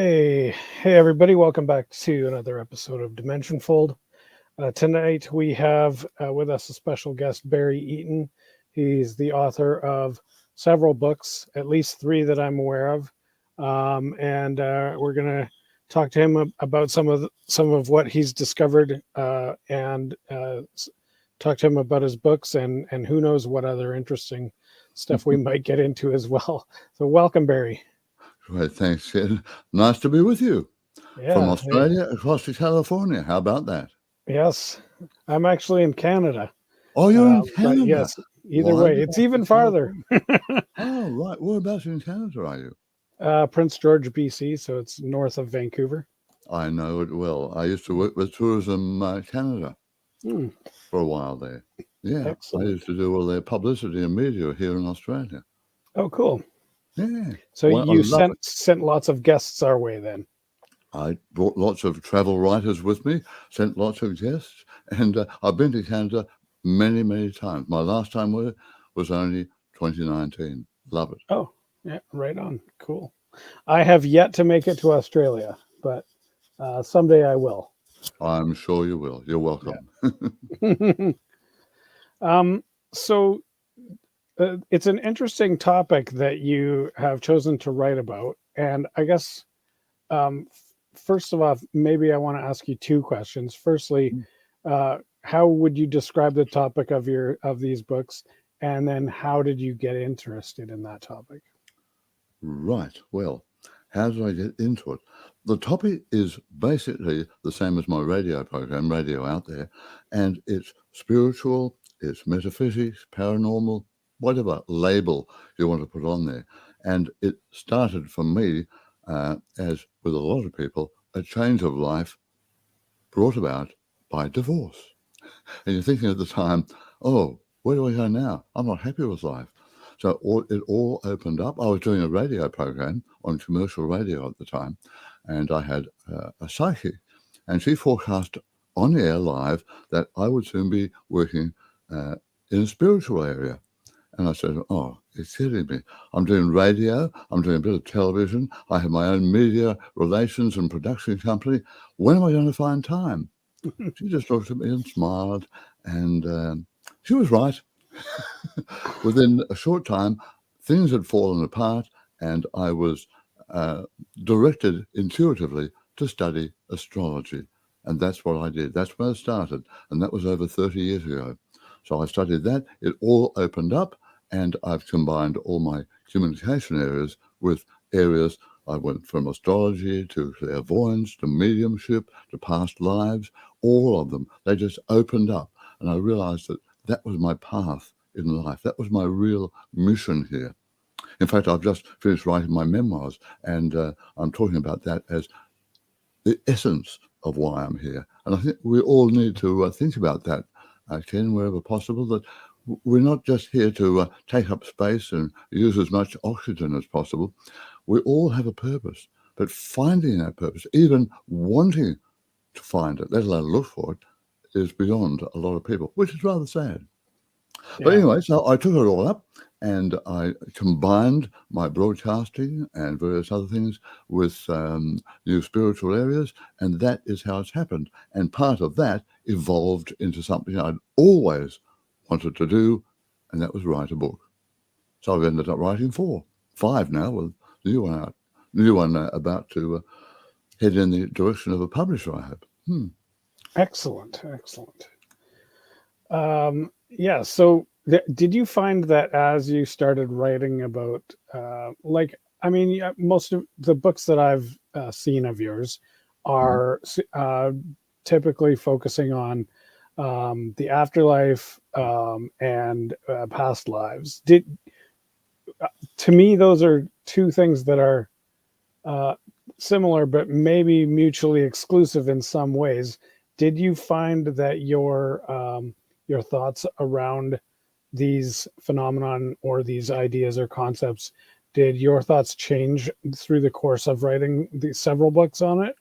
Hey, everybody! Welcome back to another episode of Dimension Fold. Tonight we have with us a special guest, Barry Eaton. He's the author of several books, at least three that I'm aware of, and we're going to talk to him about some of what he's discovered, and talk to him about his books and who knows what other interesting stuff we might get into as well. So, welcome, Barry. Right, thanks, Ken. Nice to be with you from Yeah. Hey. Australia across to California. How about that? Yes, I'm actually in Canada. Oh, you're in But Canada. yes, either Why way, did it's I even think farther. California? Oh, right. Whereabouts in Canada are you? Prince George, BC, so it's north of Vancouver. I know it well. I used to work with Tourism Canada Hmm, for a while there. Yeah, I excellent. used to do all their publicity and media here in Australia. Oh, cool. Yeah, So well, I you love it. sent lots of guests our way then. I brought lots of travel writers with me, sent lots of guests, and I've been to Canada many, many times. My last time was only 2019. Love it. Oh, yeah, right on. Cool. I have yet to make it to Australia, but someday I will. I'm sure you will. You're welcome. Yeah. um. So it's an interesting topic that you have chosen to write about, and I guess first of all, maybe I want to ask you two questions. Firstly, how would you describe the topic of these books, and then how did you get interested in that topic? Right. Well, how did I get into it? The topic is basically the same as my radio program, Radio Out There, and it's spiritual, it's metaphysics, paranormal, whatever label you want to put on there. And it started for me, as with a lot of people, a change of life brought about by divorce. And you're thinking at the time, oh, where do I go now? I'm not happy with life. So it all opened up. I was doing a radio program on commercial radio at the time, and I had a psychic, and she forecast on the air live that I would soon be working in a spiritual area. And I said, oh, you're kidding me. I'm doing radio. I'm doing a bit of television. I have my own media relations and production company. When am I going to find time? She just looked at me and smiled, and she was right. Within a short time, things had fallen apart, and I was uh, directed intuitively to study astrology. And that's what I did. That's where I started, and that was over 30 years ago. So I studied that. It all opened up, and I've combined all my communication areas with areas. I went from astrology to clairvoyance to mediumship to past lives, all of them. They just opened up, and I realized that that was my path in life. That was my real mission here. In fact, I've just finished writing my memoirs, and I'm talking about that as the essence of why I'm here. And I think we all need to think about that, Ken, wherever possible, that we're not just here to take up space and use as much oxygen as possible. We all have a purpose, but finding that purpose, even wanting to find it, let alone look for it, is beyond a lot of people, which is rather sad. But Yeah. anyway, so I took it all up and I combined my broadcasting and various other things with new spiritual areas, and that is how it's happened. And part of that evolved into something I'd always wanted to do, and that was write a book. So I've ended up writing five now, with the new one about to head in the direction of a publisher, I hope. Excellent, excellent. Yeah. So, did you find that as you started writing about, like, I mean, yeah, most of the books that I've seen of yours Mhm. are typically focusing on the afterlife and past lives. To me, those are two things that are uh, similar, but maybe mutually exclusive in some ways. Did you find that your thoughts around these phenomenon or these ideas or concepts, did your thoughts change through the course of writing these several books on it?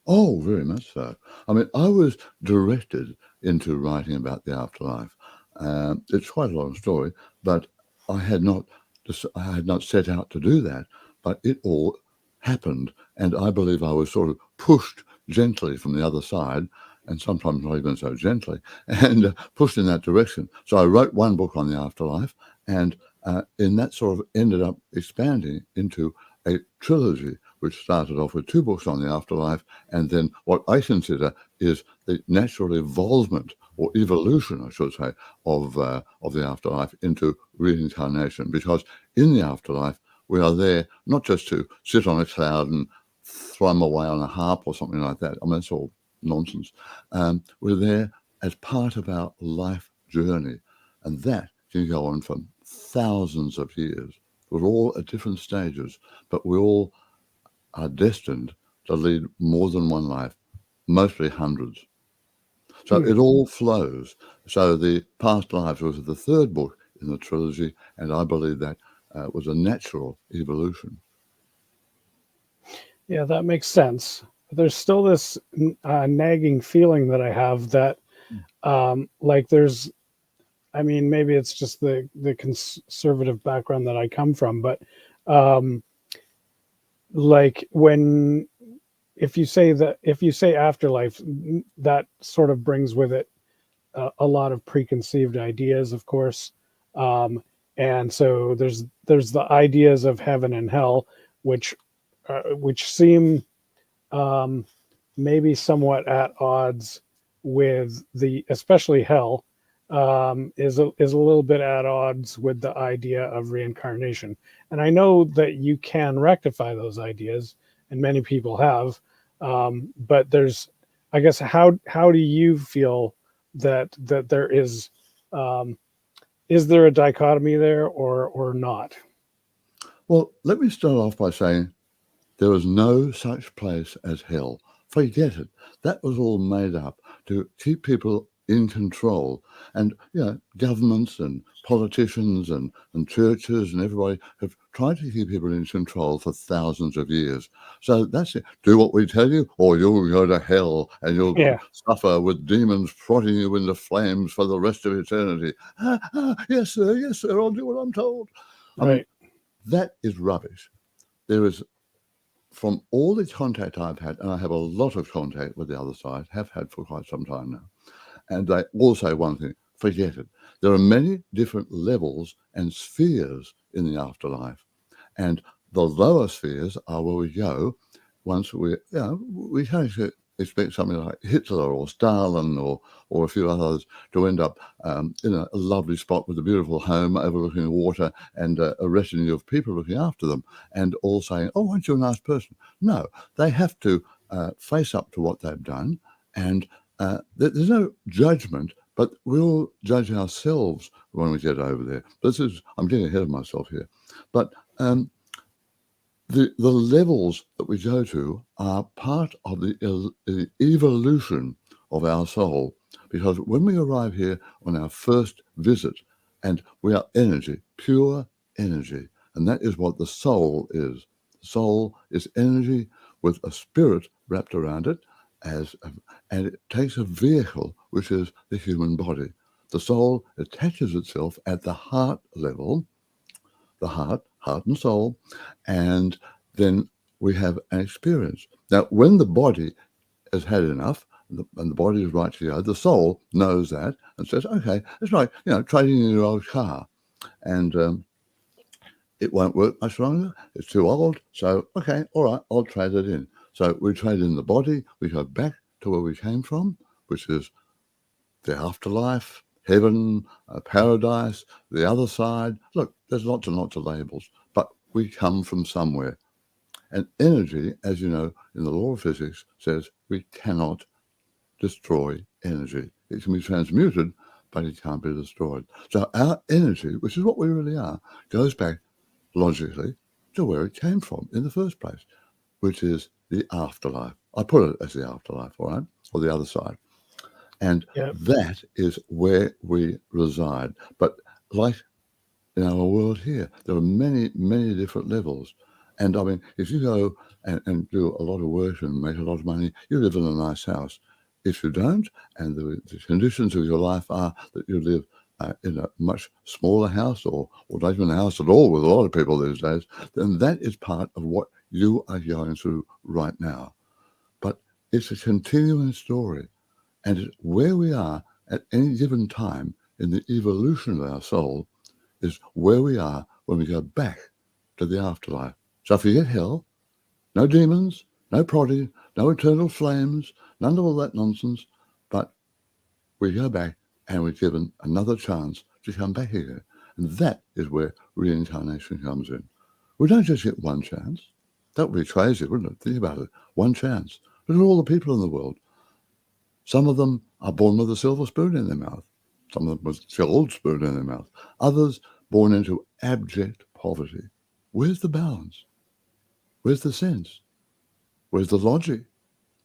Oh, very much so. I mean, I was directed into writing about the afterlife. It's quite a long story, but I had not, I had not set out to do that. But it all happened, and I believe I was sort of pushed gently from the other side, and sometimes not even so gently, and pushed in that direction. So I wrote one book on the afterlife, and in that sort of ended up expanding into a trilogy, which started off with two books on the afterlife, and then what I consider is the natural evolvement or evolution, I should say, of the afterlife into reincarnation. Because in the afterlife, we are there not just to sit on a cloud and thrum away on a harp or something like that. I mean, it's all nonsense. We're there as part of our life journey, and that can go on for thousands of years. We're all at different stages, but we all are destined to lead more than one life, mostly hundreds. So Hmm. it all flows. So the past lives was the third book in the trilogy, and I believe that was a natural evolution. Yeah, that makes sense. But there's still this nagging feeling that I have that, like, there's, I mean, maybe it's just the conservative background that I come from, but um, like when if you say afterlife, that sort of brings with it a lot of preconceived ideas, of course. Um, and so there's the ideas of heaven and hell, which seem um, maybe somewhat at odds with the, especially hell, is a little bit at odds with the idea of reincarnation. And I know that you can rectify those ideas, and many people have. But there's, I guess, how do you feel that there um, is there a dichotomy there or not? Well, let me start off by saying there is no such place as hell. Forget it. That was all made up to keep people in control. And, governments and politicians and churches and everybody have tried to keep people in control for thousands of years. So that's it. Do what we tell you, or you'll go to hell and you'll Yeah, suffer with demons prodding you into flames for the rest of eternity. Yes, sir, I'll do what I'm told. I mean, right. that is rubbish. There is from all the contact I've had, and I have a lot of contact with the other side, have had for quite some time now, and they all say one thing: forget it. There are many different levels and spheres in the afterlife, and the lower spheres are where we go once we can't expect something like Hitler or Stalin or a few others to end up in a lovely spot with a beautiful home overlooking the water and a retinue of people looking after them and all saying, "Oh, aren't you a nice person?" No, they have to face up to what they've done, and there's no judgment, but we all judge ourselves when we get over there. I'm getting ahead of myself here, but the levels that we go to are part of the evolution of our soul, because when we arrive here on our first visit, and we are energy, pure energy, and that is what the soul is. The soul is energy with a spirit wrapped around it, and it takes a vehicle, which is the human body. The soul attaches itself at the heart level, the heart and soul, and then we have an experience. Now, when the body has had enough and the body is right to go, the soul knows that and says, okay, it's like, trading in your old car and it won't work much longer. It's too old. So, okay, all right, I'll trade it in. So we trade in the body. We go back to where we came from, which is the afterlife, heaven, paradise, the other side. Look, there's lots and lots of labels, but we come from somewhere. And energy, as you know, in the law of physics, says we cannot destroy energy. It can be transmuted, but it can't be destroyed. So our energy, which is what we really are, goes back logically to where it came from in the first place, which is the afterlife. I put it as the afterlife, all right, or the other side. And Yeah. that is where we reside. But like in our world here, there are many, many different levels. And I mean, if you go and do a lot of work and make a lot of money, you live in a nice house. If you don't, and the conditions of your life are that you live in a much smaller house or not even a house at all with a lot of people these days, then that is part of what you are going through right now. But it's a continuing story, and it's where we are at any given time in the evolution of our soul is where we are when we go back to the afterlife. So forget hell, no demons, no prodding, no eternal flames, none of all that nonsense, but we go back and we're given another chance to come back again. And that is where reincarnation comes in. We don't just get one chance. That would be crazy, wouldn't it? Think about it. One chance. Look at all the people in the world. Some of them are born with a silver spoon in their mouth. Some of them with a gold spoon in their mouth. Others born into abject poverty. Where's the balance? Where's the sense? Where's the logic?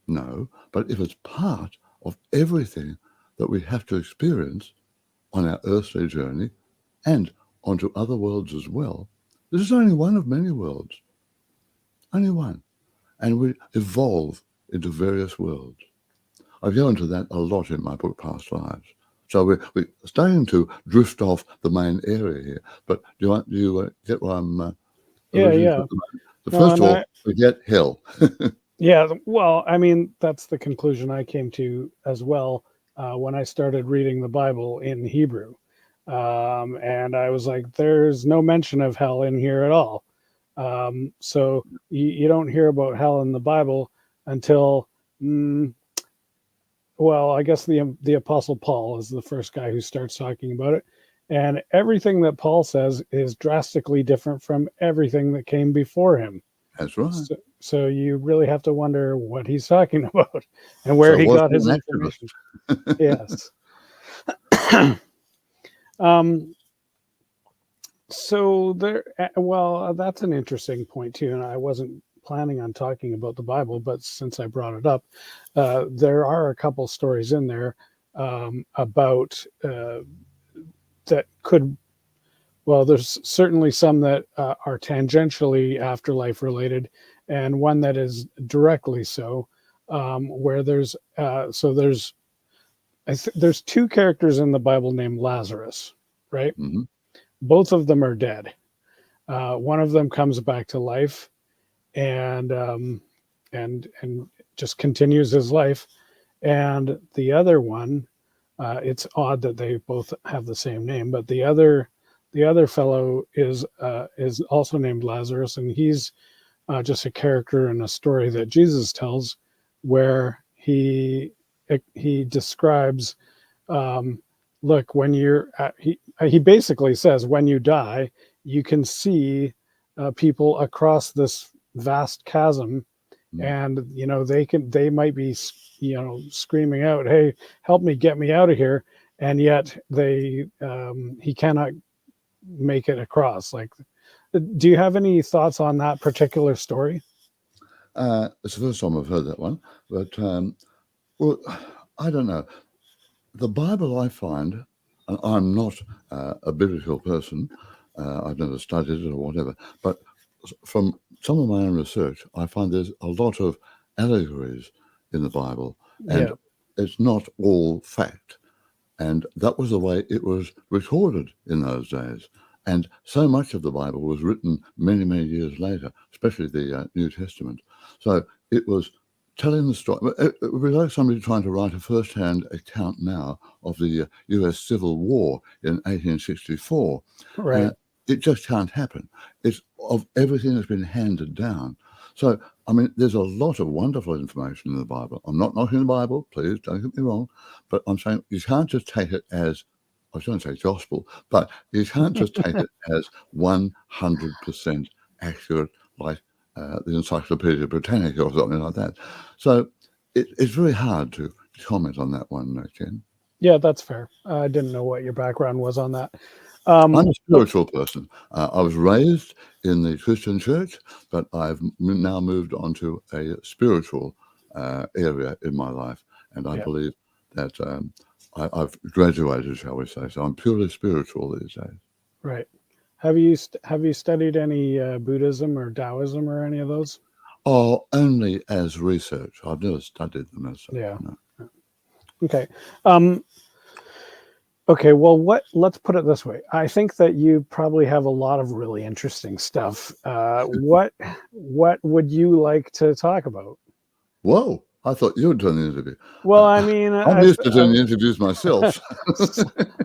No, but if it's part of everything that we have to experience on our earthly journey and onto other worlds as well, this is only one of many worlds. Only one. And we evolve into various worlds. I go into that a lot in my book, Past Lives. So we're starting to drift off the main area here. But do you get what I'm Yeah, alluding to yeah. at the moment? So No, first and of all, we get hell. yeah, well, I mean, that's the conclusion I came to as well when I started reading the Bible in Hebrew. And I was like, there's no mention of hell in here at all. So you don't hear about hell in the Bible until, well, I guess the Apostle Paul is the first guy who starts talking about it. And everything that Paul says is drastically different from everything that came before him. That's right. So you really have to wonder what he's talking about and where So he was got he his an activist? information. Yes. um, so there, well, that's an interesting point too, and I wasn't planning on talking about the Bible, but since I brought it up, there are a couple stories in there about that could. Well, there's certainly some that are tangentially afterlife related, and one that is directly so. Where there's two characters in the Bible named Lazarus, right? Mm-hmm. Both of them are dead. One of them comes back to life, and and just continues his life, and the other one, it's odd that they both have the same name, but the other fellow is also named Lazarus, and he's just a character in a story that Jesus tells, where he describes, look, when you're he basically says, when you die, you can see people across this vast chasm, Mm. and they might be screaming out, hey, help me, get me out of here, and yet he cannot make it across. Like, do you have any thoughts on that particular story? It's the first time I've heard that one, but well, I don't know. The Bible, I find, and I'm not a biblical person. I've never studied it or whatever, but from some of my own research, I find there's a lot of allegories in the Bible, and Yeah. it's not all fact. And that was the way it was recorded in those days. And so much of the Bible was written many, many years later, especially the New Testament. So it was telling the story. It would be like somebody trying to write a first-hand account now of the US Civil War in 1864. Right. It just can't happen. It's of everything that's been handed down. So, I mean, there's a lot of wonderful information in the Bible. I'm not knocking the Bible, please don't get me wrong, but I'm saying you can't just take it as, I was going to say gospel, but you can't just take it as 100% accurate, like the Encyclopedia Britannica or something like that. So it's very hard to comment on that one, Ken. Yeah, that's fair. I didn't know what your background was on that. I'm a But spiritual person. I was raised in the Christian church, but I've now moved on to a spiritual area in my life, and I yeah, believe that I've graduated, shall we say. So I'm purely spiritual these days. right. Have you studied any Buddhism or Taoism or any of those? Oh, only as research. I've never studied them as such. Yeah. No. Okay. Um, Okay, well, let's put it this way. I think that you probably have a lot of really interesting stuff. What would you like to talk about? Whoa, I thought you were doing the interview. Well, I mean, I'm used to doing the interviews myself.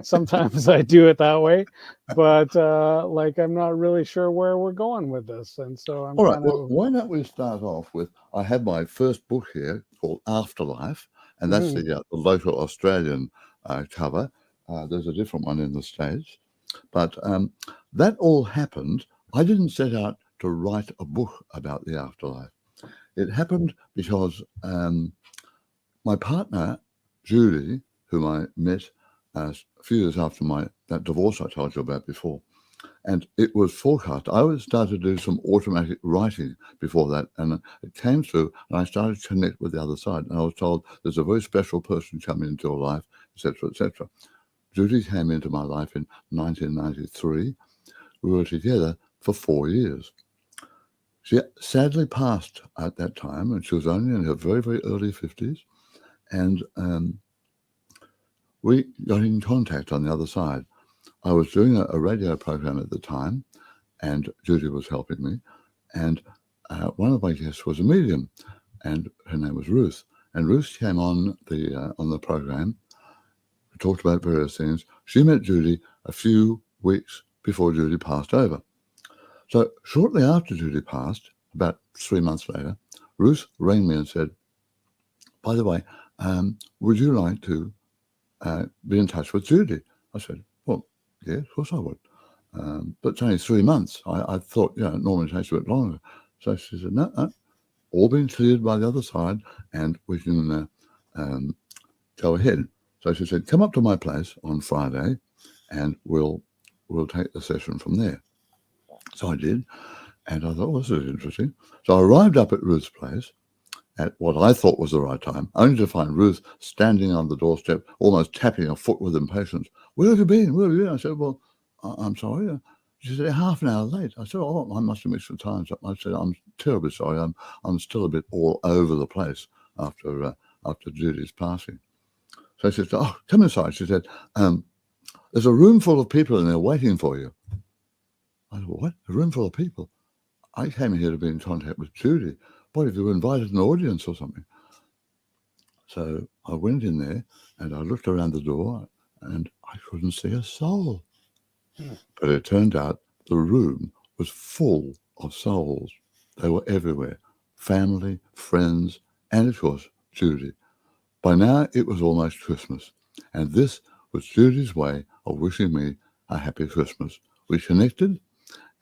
sometimes I do it that way, but like I'm not really sure where we're going with this, and so I'm All right, kind well, of. why don't we start off with, I have my first book here called Afterlife, and that's Mhm. the local Australian cover. There's a different one in the States. But that all happened. I didn't set out to write a book about the afterlife. It happened because my partner, Judy, whom I met a few years after that divorce I told you about before, and it was forecast. I was started to do some automatic writing before that, and it came through, and I started to connect with the other side. And I was told there's a very special person coming into your life, etc., etc. Judy came into my life in 1993. We were together for 4 years. She sadly passed at that time, and she was only in her very, very early 50s. And we got in contact on the other side. I was doing a radio program at the time, and Judy was helping me. And one of my guests was a medium, and her name was Ruth. And Ruth came on the program. We talked about various things. She met Judy a few weeks before Judy passed over. So shortly after Judy passed, about 3 months later, Ruth rang me and said, by the way, would you like to be in touch with Judy? I said, well, yeah, of course I would. But it's only 3 months. I thought, it normally takes a bit longer. So she said, no, all been cleared by the other side, and we can go ahead. So she said, come up to my place on Friday, and we'll take the session from there. So I did. And I thought, well, this is interesting. So I arrived up at Ruth's place at what I thought was the right time, only to find Ruth standing on the doorstep, almost tapping her foot with impatience. Where have you been? Where have you been? I said, well, I'm sorry. She said, half an hour late. I said, oh, I must have missed the time. I said, I'm terribly sorry. I'm still a bit all over the place after Judy's passing. So she said, oh, come inside. She said, there's a room full of people in there waiting for you. I said, what? A room full of people? I came here to be in contact with Judy. What, if you invited an audience or something? So I went in there and I looked around the door and I couldn't see a soul. But it turned out the room was full of souls. They were everywhere. Family, friends, and of course, Judy. By now it was almost Christmas. And this was Judy's way of wishing me a happy Christmas. We connected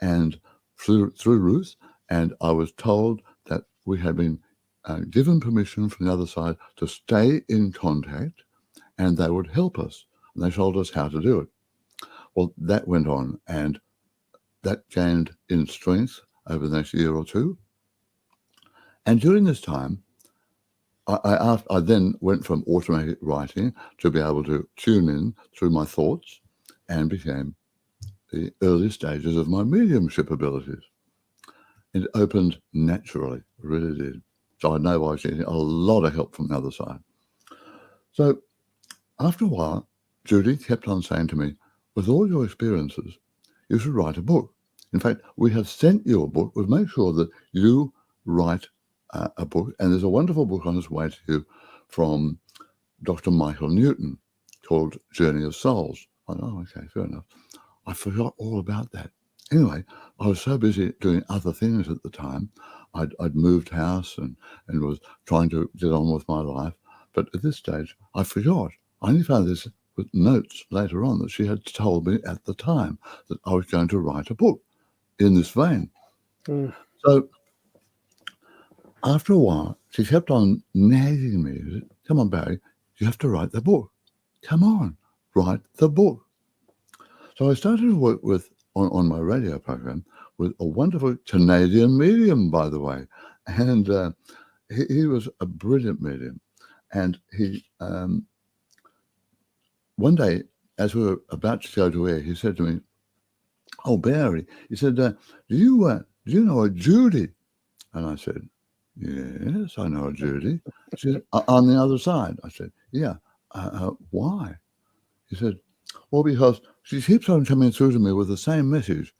and through Ruth, and I was told that we had been given permission from the other side to stay in contact, and they would help us. And they told us how to do it. Well, that went on, and that gained in strength over the next year or two. And during this time, I then went from automatic writing to be able to tune in through my thoughts, and became the early stages of my mediumship abilities. It opened naturally, really did. So I know I was getting a lot of help from the other side. So after a while, Judy kept on saying to me, with all your experiences, you should write a book. In fact, we have sent you a book. We've made sure that you write a book. And there's a wonderful book on its way to you from Dr. Michael Newton called Journey of Souls. I thought, oh, okay, fair enough. I forgot all about that. Anyway, I was so busy doing other things at the time. I'd moved house and was trying to get on with my life. But at this stage, I forgot. I only found this with notes later on that she had told me at the time that I was going to write a book in this vein. Mm. So after a while, she kept on nagging me. Come on, Barry, you have to write the book. Come on, write the book. So I started to work on my radio program with a wonderful Canadian medium, by the way. And he was a brilliant medium. And he, one day, as we were about to go to air, he said to me, oh, Barry, he said, do you know a Judy? And I said, yes, I know a Judy. She said, on the other side. I said, yeah, why? He said, Well, because she keeps on coming through to me with the same message.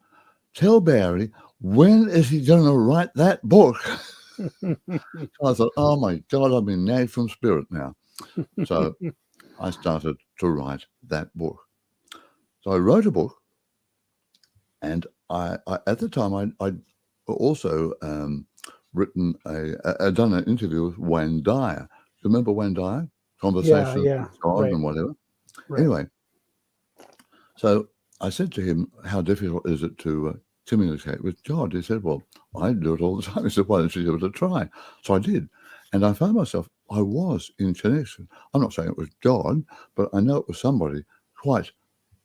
Tell Barry, when is he going to write that book? So I thought, oh my God, I've been nagged from spirit now. So I started to write that book. So I wrote a book, and I at the time I'd also I'd done an interview with Wayne Dyer. Do you remember Wayne Dyer? Yeah, Conversations yeah, with God right, and whatever. right. Anyway, so I said to him, how difficult is it to communicate with God? He said, well, I do it all the time. He said, why don't you give it a try? So I did. And I found myself, I was in connection. I'm not saying it was God, but I know it was somebody quite,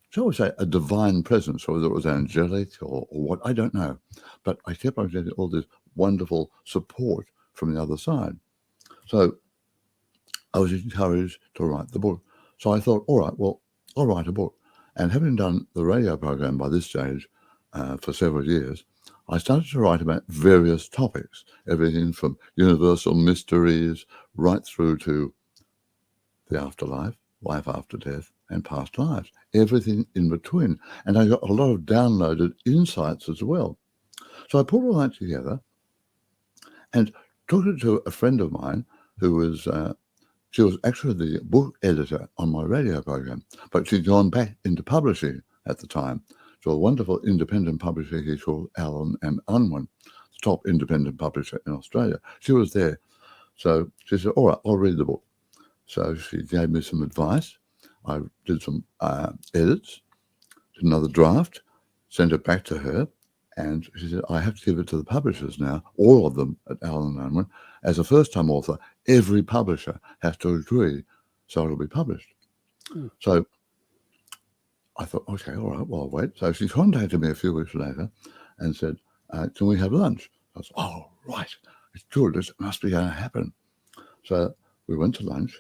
shall we say, a divine presence, whether it was angelic or what, I don't know. But I kept on getting all this wonderful support from the other side. So I was encouraged to write the book. So I thought, all right, well, I'll write a book. And having done the radio program by this stage for several years, I started to write about various topics, everything from universal mysteries right through to the afterlife, life after death, and past lives, everything in between. And I got a lot of downloaded insights as well. So I put all that together and took it to a friend of mine who was she was actually the book editor on my radio program, but she'd gone back into publishing at the time to a wonderful independent publisher he called Allen and Unwin, the top independent publisher in Australia. She was there. So she said, all right, I'll read the book. So she gave me some advice. I did some edits, did another draft, sent it back to her, and she said, I have to give it to the publishers now, all of them at Allen and Unwin. As a first-time author, every publisher has to agree, so it'll be published. Mm. So I thought, okay, all right, well, I'll wait. So she contacted me a few weeks later and said, can we have lunch? I was, oh, right, it's good, it must be going to happen. So we went to lunch,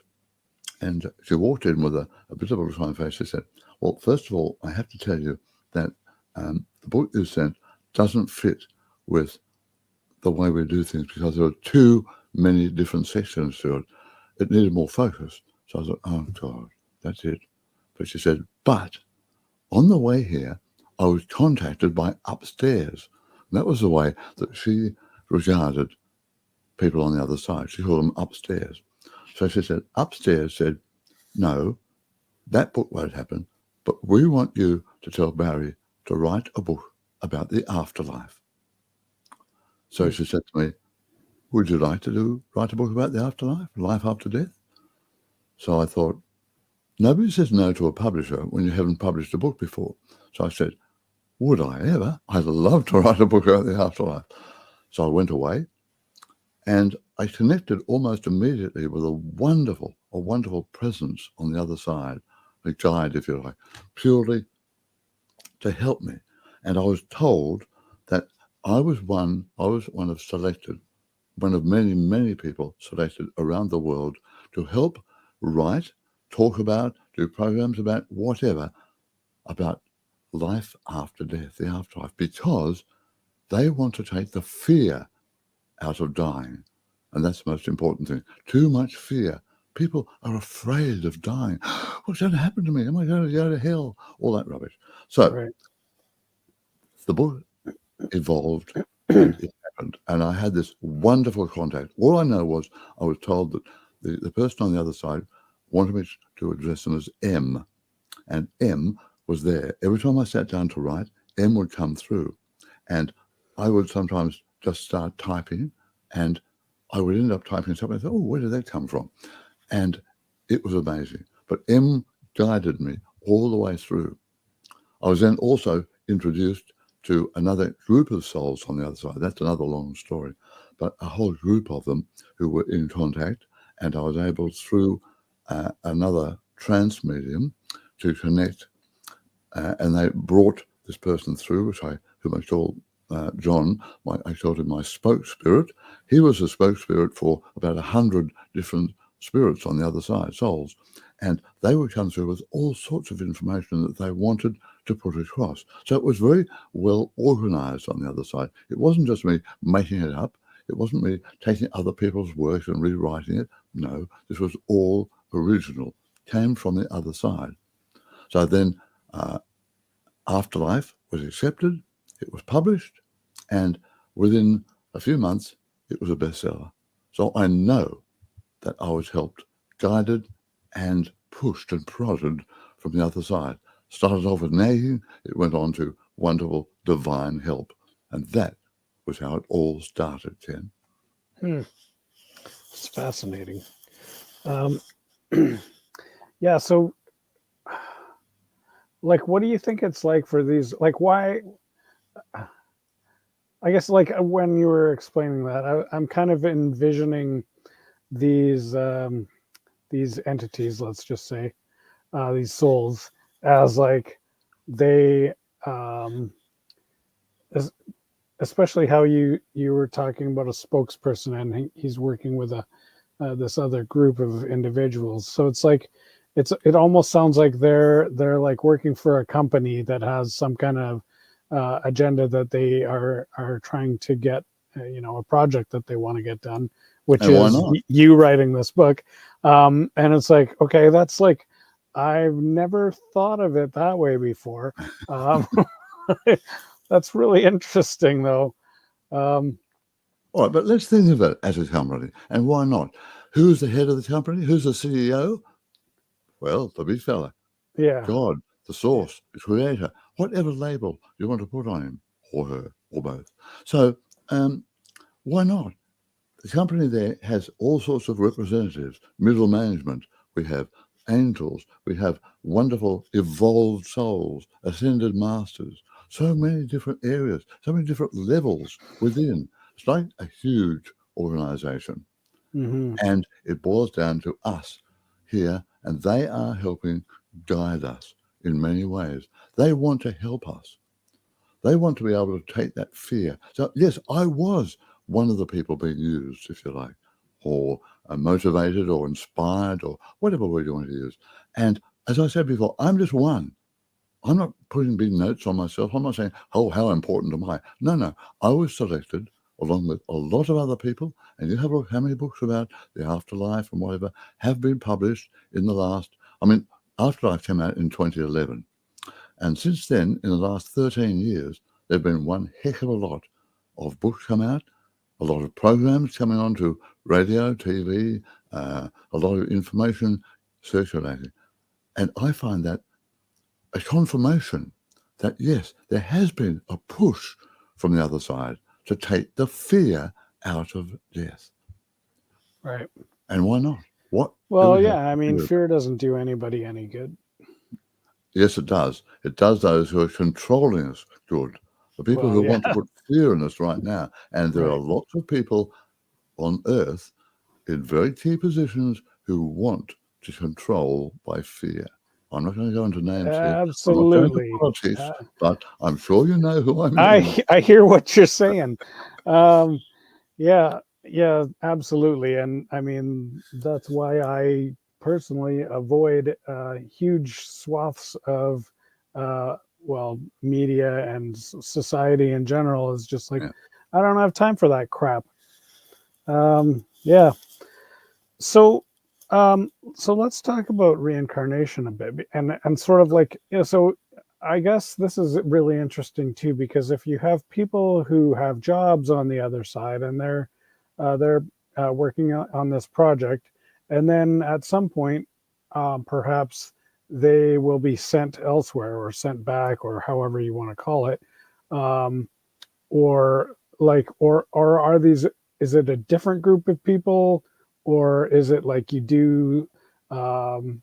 and she walked in with a bit of a resigned face. She said, well, first of all, I have to tell you that the book you sent doesn't fit with the way we do things because there are too many different sections to it. It needed more focus. So I thought, oh, God, that's it. But she said, but on the way here, I was contacted by upstairs. And that was the way that she regarded people on the other side. She called them upstairs. So she said, upstairs said, no, that book won't happen, but we want you to tell Barry to write a book about the afterlife. So she said to me, would you like to write a book about the afterlife, life after death? So I thought, nobody says no to a publisher when you haven't published a book before. So I said, would I ever? I'd love to write a book about the afterlife. So I went away and I connected almost immediately with a wonderful presence on the other side, a guide, if you like, purely to help me. And I was told that I was one of selected, one of many people selected around the world to help write, talk about, do programs about whatever, about life after death, the afterlife, because they want to take the fear out of dying. And that's the most important thing. Too much fear. People are afraid of dying. What's going to happen to me? Am I going to go to hell? All that rubbish. So Right. the book evolved and it happened. And I had this wonderful contact. All I know was I was told that the person on the other side wanted me to address them as M. And M was there. Every time I sat down to write, M would come through. And I would sometimes just start typing and I would end up typing something. I thought, oh, where did that come from? And it was amazing. But M guided me all the way through. I was then also introduced to another group of souls on the other side. That's another long story. But a whole group of them who were in contact, and I was able through another trance medium to connect, and they brought this person through, whom I call John. I called him my spoke spirit. He was a spoke spirit for about 100 different spirits on the other side, souls, and they would come through with all sorts of information that they wanted to put across. So it was very well organized on the other side. It wasn't just me making it up. It wasn't me taking other people's work and rewriting it. No, this was all original, came from the other side. So then Afterlife was accepted, it was published, and within a few months, it was a bestseller. So I know that I was helped, guided, and pushed and prodded from the other side. Started off with nagging, it went on to wonderful divine help. And that was how it all started, Ken. It's fascinating. Um, yeah. So, like, what do you think it's like for these? Like, why? I guess, like, when you were explaining that, I'm kind of envisioning these these entities. Let's just say these souls as like they um, especially how you were talking about a spokesperson and he's working with a this other group of individuals. So it's like it almost sounds like they're like working for a company that has some kind of agenda that they are trying to get, a project that they want to get done, which And why is not? you writing this book. And it's like, okay, that's like, I've never thought of it that way before. um, that's really interesting though. um, All right, but let's think of it as a company. And why not? Who's the head of the company? Who's the CEO? Well, the big fella. yeah. God, the Yeah. source, the creator, whatever label you want to put on him or her or both. So why not? The company there has all sorts of representatives, middle management. We have angels. We have wonderful evolved souls, ascended masters. So many different areas, so many different levels within. It's like a huge organization. Hmm. And it boils down to us here, and they are helping guide us in many ways. They want to help us. They want to be able to take that fear. So, yes, I was one of the people being used, if you like, or motivated or inspired or whatever word you want to use. And as I said before, I'm just one. I'm not putting big notes on myself. I'm not saying, oh, how important am I? No, no. I was selected along with a lot of other people. And you have a look how many books about the afterlife and whatever have been published in the last, Afterlife came out in 2011. And since then, in the last 13 years, there have been one heck of a lot of books come out, a lot of programs coming on to radio, TV, a lot of information circulating. And I find that a confirmation that, yes, there has been a push from the other side to take the fear out of death. Right. And why not? What do Well, we have yeah, I to mean, do? fear doesn't do anybody any good. Yes, it does. It does those who are controlling us good. The people Well, who yeah. want to put fear in us right now. And there are Right. lots of people on earth in very key positions who want to control by fear. I'm not going to go into names here. I'm not going into Absolutely. politics, Uh, but I'm sure you know who I I mean. I hear what you're saying. Um, yeah, yeah, absolutely. And I mean, that's why I personally avoid huge swaths of, media and society in general. Is just like, Yeah. I don't have time for that crap. Yeah. So, so let's talk about reincarnation a bit, and sort of like, so I guess this is really interesting too, because if you have people who have jobs on the other side and they're working on this project, and then at some point, perhaps they will be sent elsewhere or sent back or however you want to call it, um, or like or are these, is it a different group of people, or is it like you do, um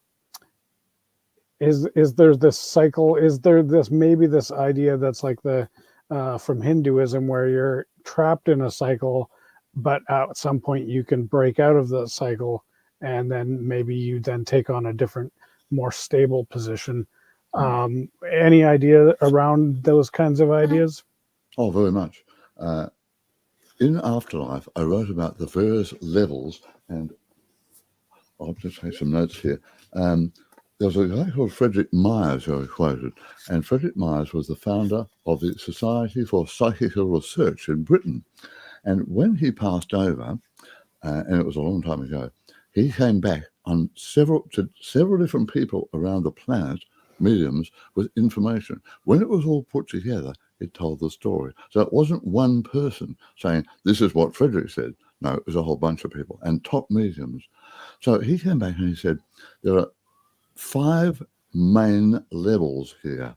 is there this cycle, is there this, maybe this idea that's like the from Hinduism, where you're trapped in a cycle, but at some point you can break out of the cycle, and then maybe you then take on a different, more stable position. Mm. Any idea around those kinds of ideas? Oh, very much. Uh, in Afterlife, I wrote about the various levels, and I'll just take some notes here. There was a guy called Frederick Myers who I quoted, and Frederick Myers was the founder of the Society for Psychical Research in Britain. And when he passed over, and it was a long time ago, he came back on several different people around the planet mediums with information. When it was all put together, it told the story. So it wasn't one person saying, this is what Frederick said. No, it was a whole bunch of people and top mediums. So he came back and he said, there are 5 main levels here.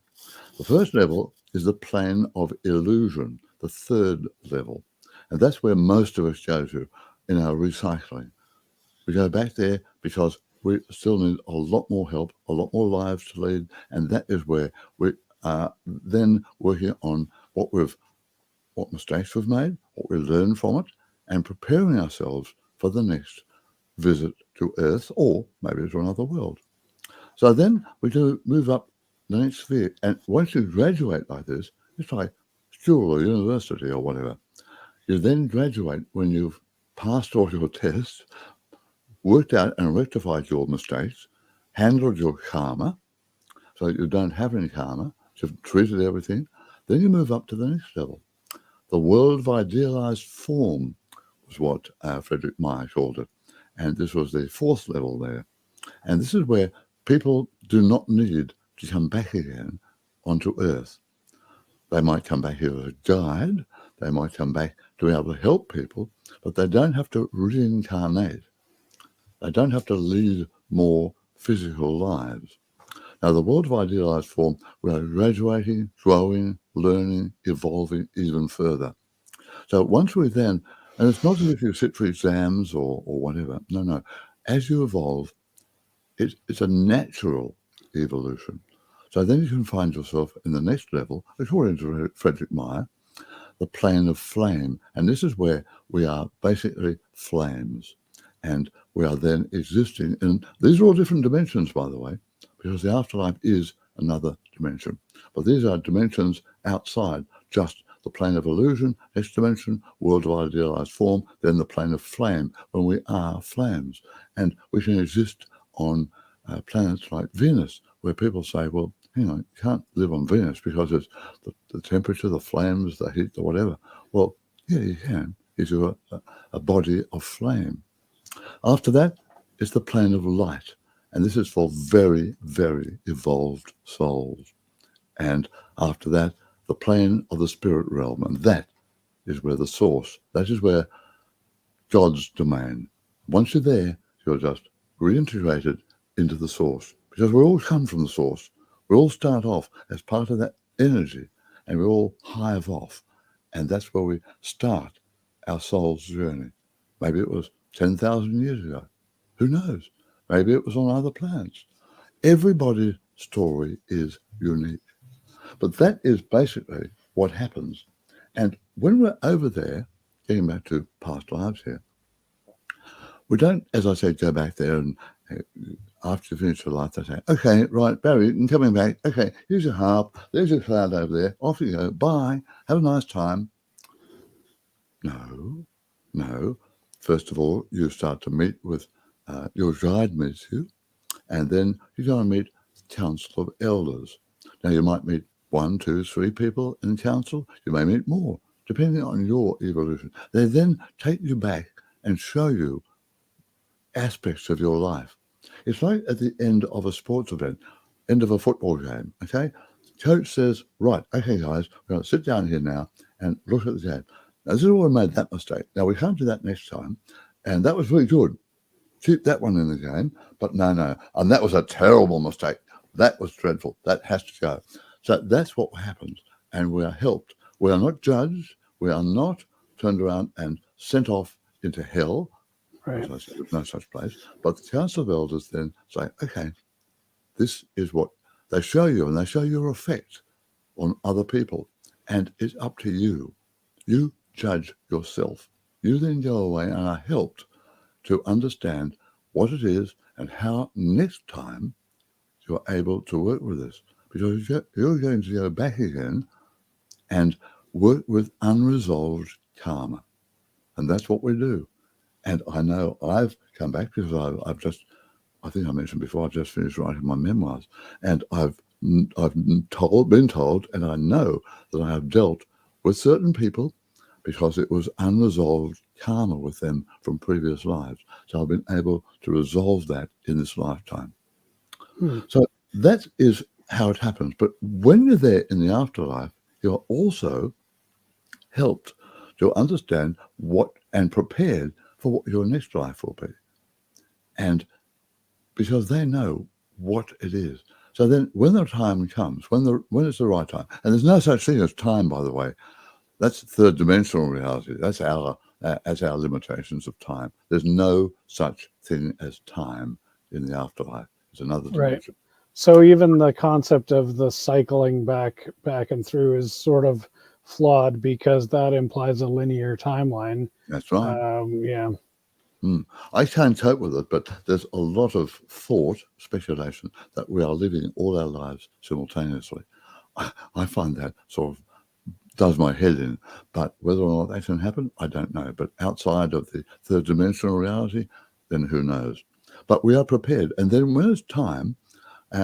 The first level is the plane of illusion, the third level. And that's where most of us go to in our recycling. We go back there because we still need a lot more help, a lot more lives to lead. And that is where we are then working on what mistakes we've made, what we learn from it, and preparing ourselves for the next visit to Earth or maybe to another world. So then we do move up the next sphere. And once you graduate like this, it's like school or university or whatever. You then graduate when you've passed all your tests, worked out and rectified your mistakes, handled your karma, so you don't have any karma, you've treated everything. Then you move up to the next level. The world of idealized form was what Frederick Meyer called it. And this was the 4th level there. And this is where people do not need to come back again onto Earth. They might come back here as a guide, they might come back to be able to help people, but they don't have to reincarnate. They don't have to lead more physical lives. Now, the world of idealized form, we are graduating, growing, learning, evolving even further. So once we then, and it's not as if you sit for exams or whatever. No. As you evolve, it's a natural evolution. So then you can find yourself in the next level, according to Frederick Meyer, the plane of flame. And this is where we are basically flames. And we are then existing in, these are all different dimensions, by the way, because the afterlife is another dimension. But these are dimensions outside just the plane of illusion, next dimension, world of idealized form, then the plane of flame, when we are flames. And we can exist on planets like Venus, where people say, well, you can't live on Venus because it's the temperature, the flames, the heat, the whatever. Well, yeah, you can if you're a body of flame. After that, it's the plane of light. And this is for very, very evolved souls. And after that, the plane of the spirit realm. And that is where the source, that is where God's domain. Once you're there, you're just reintegrated into the source. Because we all come from the source. We all start off as part of that energy, and we all hive off. And that's where we start our soul's journey. Maybe it was 10,000 years ago. Who knows? Maybe it was on other planets. Everybody's story is unique. But that is basically what happens. And when we're over there, getting back to past lives here, we don't, as I said, go back there and after you finish your life, they say, okay, right, Barry, you're coming back. Okay, here's your harp. There's your cloud over there. Off you go. Bye. Have a nice time. No. First of all, you start to meet with your guide meets you, and then you go and meet the council of elders. Now, you might meet 1, 2, 3 people in council. You may meet more, depending on your evolution. They then take you back and show you aspects of your life. It's like at the end of a sports event, end of a football game, okay? Coach says, right, okay, guys, we're going to sit down here now and look at the game. Now, this is where we made that mistake. Now, we can't do that next time. And that was really good. Keep that one in the game. But no. And that was a terrible mistake. That was dreadful. That has to go. So that's what happens. And we are helped. We are not judged. We are not turned around and sent off into hell. Right. As I said, there's no such place. But the Council of Elders then say, okay, this is what they show you, and they show your effect on other people. And it's up to you. You judge yourself. You then go away and are helped to understand what it is and how next time you're able to work with this. Because you're going to go back again and work with unresolved karma. And that's what we do. And I know I've come back because I think I mentioned before, I've just finished writing my memoirs. And I've been told, and I know that I have dealt with certain people because it was unresolved karma with them from previous lives. So I've been able to resolve that in this lifetime. So that is how it happens. But when you're there in the afterlife, you're also helped to understand what and prepared for what your next life will be. And because they know what it is. So then when the time comes, when it's the right time, and there's no such thing as time, by the way, that's third dimensional reality. That's our limitations of time. There's no such thing as time in the afterlife. It's another Right. dimension. So even the concept of the cycling back and through is sort of flawed because that implies a linear timeline. That's right. Yeah. Mm. I can't cope with it, but there's a lot of thought, speculation, that we are living all our lives simultaneously. I find that sort of does my head in, but whether or not that can happen, I don't know. But outside of the third dimensional reality, then who knows? But we are prepared, and then when it's time,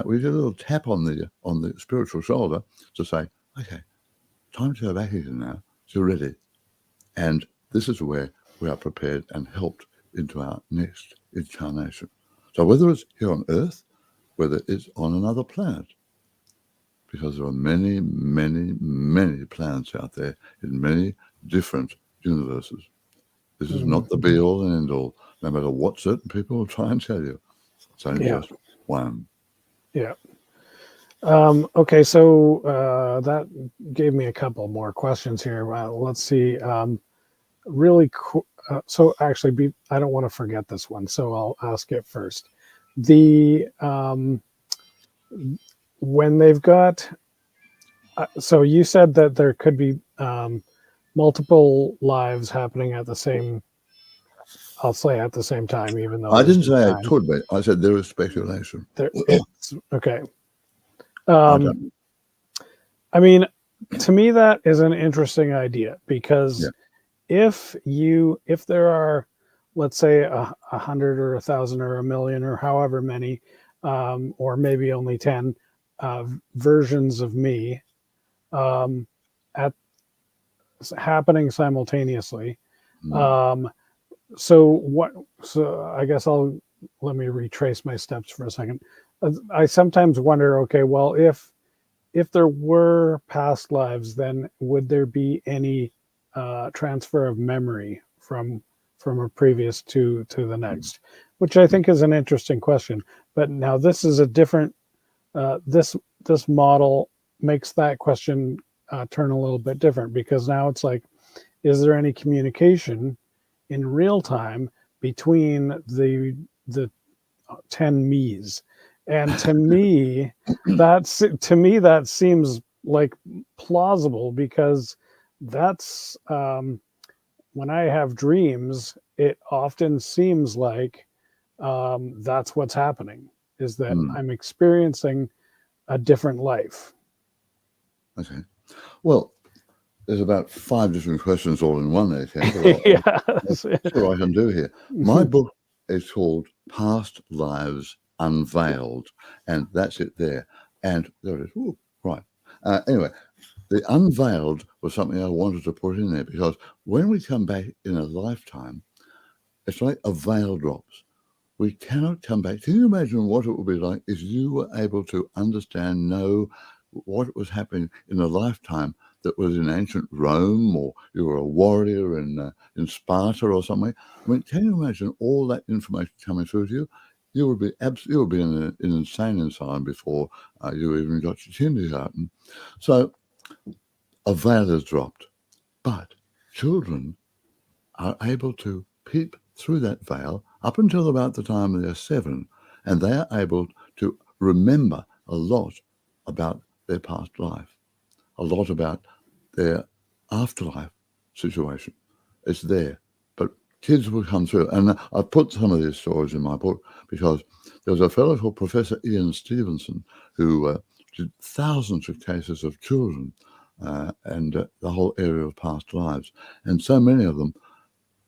we get a little tap on the spiritual shoulder to say, "Okay, time to go back again now. So you're ready." And this is where we are prepared and helped into our next incarnation. So whether it's here on Earth, whether it's on another planet, because there are many, many, many planets out there in many different universes. This is Mhm. not the be all and end all, no matter what certain people will try and tell you. It's only Yeah. just one. Yeah. Okay. So that gave me a couple more questions here. Let's see. Really cool. So actually, I don't want to forget this one, so I'll ask it first. The when they've got so you said that there could be multiple lives happening at the same. I'll say at the same time, even though I there's didn't no say it time. could be. I said there is speculation. There, it's okay. I don't. Um, I mean, to me, that is an interesting idea Yeah. because if there are, let's say, 100 or 1,000 or 1,000,000 or however many, or maybe only 10 versions of me um, at happening simultaneously. Mm. Um, so what? So I guess I'll let me retrace my steps for a second. I sometimes wonder. Okay, well, if there were past lives, then would there be any transfer of memory from a previous to the Mm. next? Which I think is an interesting question. But now this is a different. This this model makes that question turn a little bit different because now it's like, is there any communication in real time between the 10 me's? And to me that seems like plausible because that's when I have dreams, it often seems like that's what's happening, is that Mm. I'm experiencing a different life. Okay. Well, there's about 5 different questions all in one there, Ken, but I'll Yes. see what I can do here. My book is called Past Lives Unveiled, and that's it there. And there it is. Ooh, right. Anyway, the unveiled was something I wanted to put in there because when we come back in a lifetime, it's like a veil drops. We cannot come back. Can you imagine what it would be like if you were able to understand, know what was happening in a lifetime that was in ancient Rome, or you were a warrior in Sparta or something? I mean, can you imagine all that information coming through to you? You would be in an insane asylum before you even got to kindergarten. So a veil is dropped, but children are able to peep through that veil up until about the time they're 7, and they are able to remember a lot about their past life, a lot about their afterlife situation. It's there. But kids will come through. And I've put some of these stories in my book because there's a fellow called Professor Ian Stevenson who did thousands of cases of children and the whole area of past lives. And so many of them,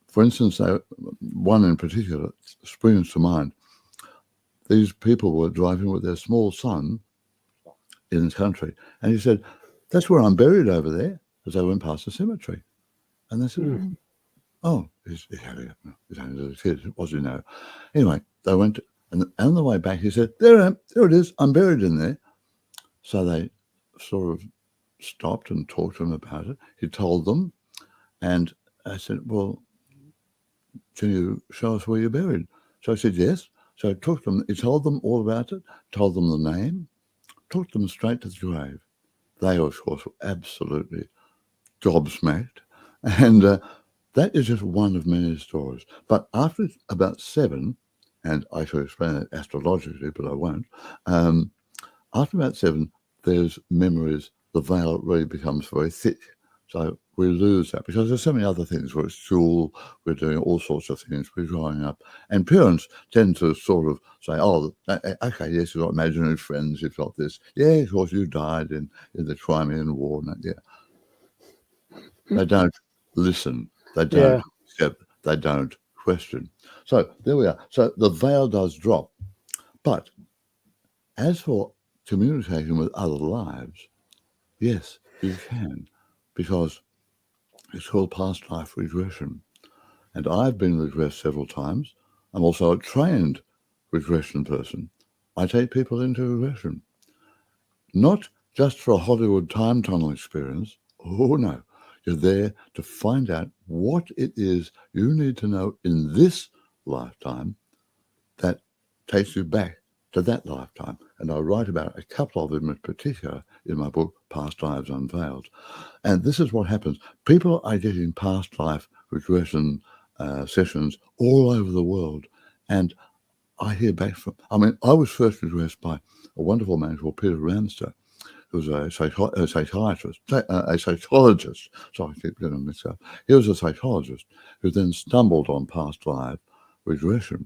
for instance, one in particular springs to mind. These people were driving with their small son in the country, and he said, "That's where I'm buried over there," as they went past the cemetery. And they said, Mm. "Oh, he's only a little kid, was he now?" Anyway, they went, and on the way back, he said, "There it is. I'm buried in there." So they sort of stopped and talked to him about it. He told them, and I said, well, can you show us where you're buried? So I said, yes. So I took them, he told them all about it, told them the name, took them straight to the grave. They, of course, were absolutely gobsmacked. And that is just one of many stories. But after about 7, and I should explain it astrologically, but I won't, after about 7, there's memories, the veil really becomes very thick. So we lose that because there's so many other things. We're at school, we're doing all sorts of things, we're growing up. And parents tend to sort of say, oh, okay, yes, you've got imaginary friends, you've got this. Yeah, of course, you died in the Crimean War. Yeah. They don't listen. They don't Yeah. accept. They don't question. So there we are. So the veil does drop. But as for communicating with other lives, yes, you can, because it's called past life regression. And I've been regressed several times. I'm also a trained regression person. I take people into regression, not just for a Hollywood time tunnel experience. Oh, no. You're there to find out what it is you need to know in this lifetime that takes you back to that lifetime. And I write about a couple of them in particular in my book, Past Lives Unveiled. And this is what happens. People are getting past life regression sessions all over the world. And I hear back from, I was first regressed by a wonderful man called Peter Ramster, who was a psychiatrist, a psychologist. Sorry, I keep getting mixed up. He was a psychologist who then stumbled on past life regression.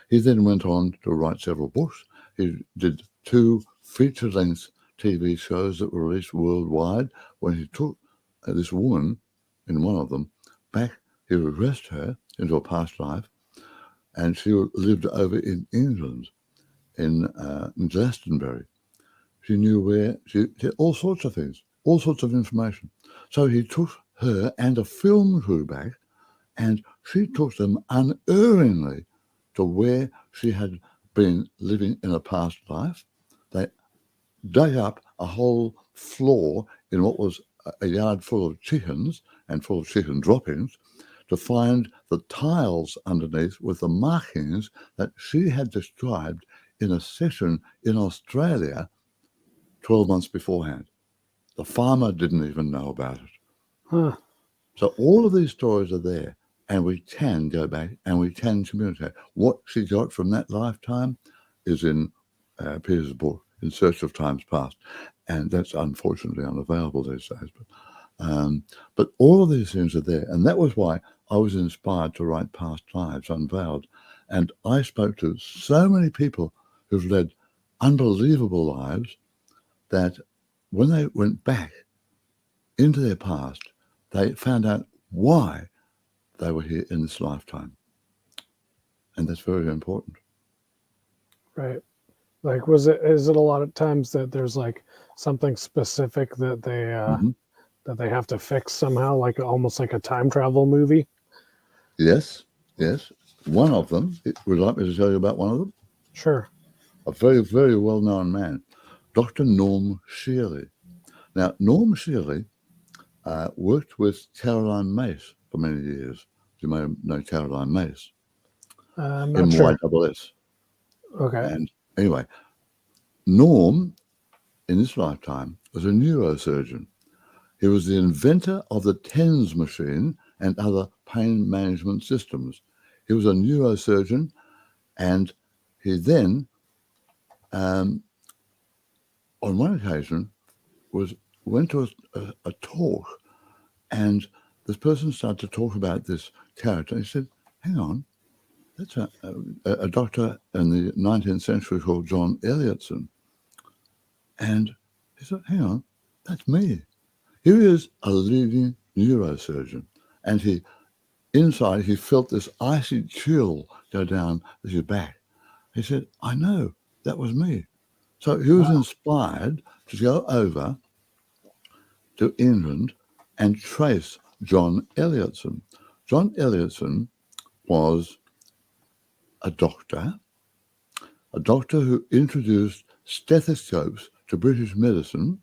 He then went on to write several books. He did 2 feature-length TV shows that were released worldwide. When he took this woman in one of them back, he regressed her into a past life, and she lived over in England, in Glastonbury. She knew where, she did all sorts of things, all sorts of information. So he took her and a film crew back, and she took them unerringly to where she had been living in a past life. They dug up a whole floor in what was a yard full of chickens and full of chicken droppings to find the tiles underneath with the markings that she had described in a session in Australia 12 months beforehand. The farmer didn't even know about it. Huh. So all of these stories are there, and we can go back and we can communicate. What she got from that lifetime is in Peter's book, In Search of Times Past, and that's unfortunately unavailable these days. But all of these things are there, and that was why I was inspired to write Past Lives Unveiled. And I spoke to so many people who've led unbelievable lives that when they went back into their past, they found out why they were here in this lifetime. And that's very important. Right. Like, is it a lot of times that there's like something specific Mm-hmm. that they have to fix somehow, like almost like a time travel movie? Yes, yes. One of them, would you like me to tell you about one of them? Sure. A very, very well-known man, Dr. Norm Shealy. Now, Norm Shealy worked with Caroline Mace for many years. You may know Caroline Mace, I'm not sure. MYSS. Okay. And anyway, Norm, in his lifetime, was a neurosurgeon. He was the inventor of the TENS machine and other pain management systems. He was a neurosurgeon, and he then, on one occasion, went to a talk, and this person started to talk about this character. He said, hang on, that's a doctor in the 19th century called John Elliotson. And he said, hang on, that's me. Here is a leading neurosurgeon, and inside he felt this icy chill go down his back. He said, I know, that was me. So he was Wow. inspired to go over to England and trace John Elliotson. John Elliotson was a doctor who introduced stethoscopes to British medicine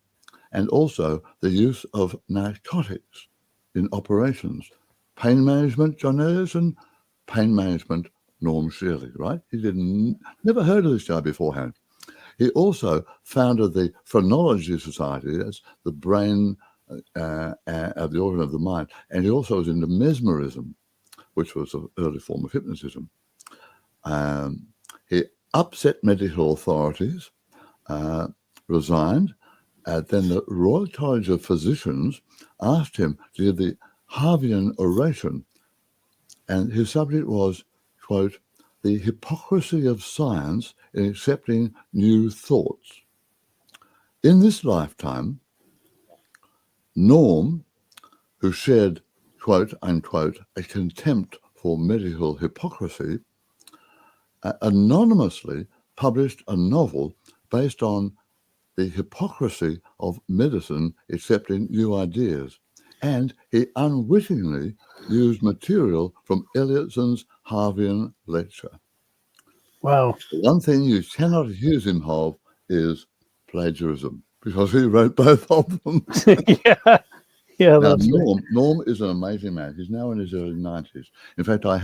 and also the use of narcotics in operations. Pain management, John Ellison, pain management, Norm Shirley, right? Never heard of this guy beforehand. He also founded the Phrenology Society, that's the brain of the organ of the mind, and he also was into mesmerism, which was an early form of hypnotism. He upset medical authorities, resigned, then the Royal College of Physicians asked him to give the Harveian oration, and his subject was, quote, the hypocrisy of science in accepting new thoughts. In this lifetime, Norm, who shared, quote, unquote, a contempt for medical hypocrisy, anonymously published a novel based on the hypocrisy of medicine accepting new ideas, and he unwittingly used material from Elliottson's Harveian lecture. Wow. One thing you cannot accuse him of is plagiarism, because he wrote both of them. Yeah. Yeah, Now, that's right. Norm is an amazing man. He's now in his early 90s. In fact, I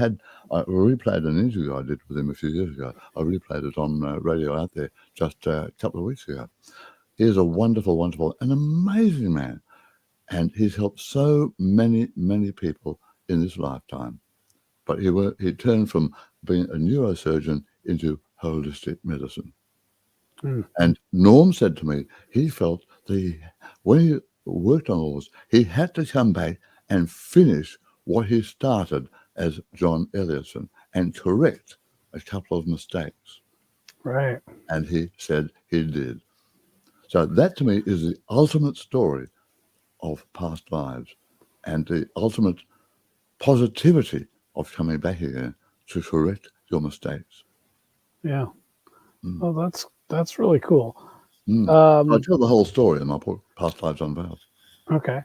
replayed an interview I did with him a few years ago. I replayed it on radio out there just a couple of weeks ago. He is a wonderful, wonderful, and amazing man. And he's helped so many, many people in this lifetime. But he turned from being a neurosurgeon into holistic medicine. Mm. And Norm said to me, he felt that when he worked on all this, he had to come back and finish what he started as John Elliotson and correct a couple of mistakes. Right. And he said he did. So that to me is the ultimate story of past lives and the ultimate positivity of coming back again to correct your mistakes. Yeah. Well, that's really cool. I tell the whole story in my book, Past Lives Unveiled. Okay.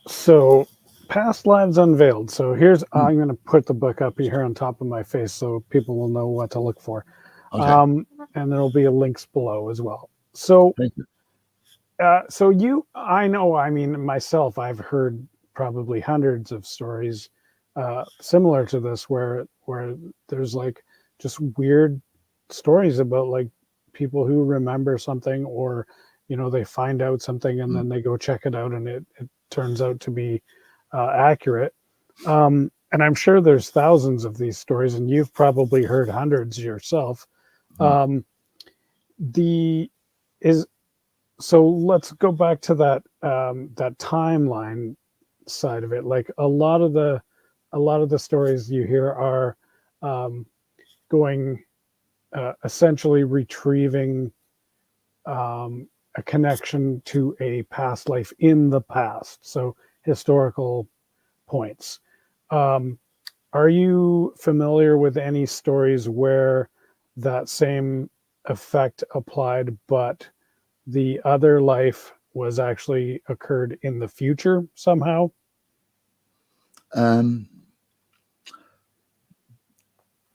So, Past Lives Unveiled. So I'm going to put the book up here on top of my face so people will know what to look for. Okay. And there'll be links below as well. So, Thank you. I know, I mean, myself, I've heard probably hundreds of stories similar to this where there's like just weird stories about like people who remember something, or they find out something and then they go check it out and it turns out to be accurate. And I'm sure there's thousands of these stories, and you've probably heard hundreds yourself. So let's go back to that that timeline side of it. Like a lot of the stories you hear are going essentially retrieving a connection to a past life in the past. So historical points. Are you familiar with any stories where that same effect applied, but the other life was actually occurred in the future somehow?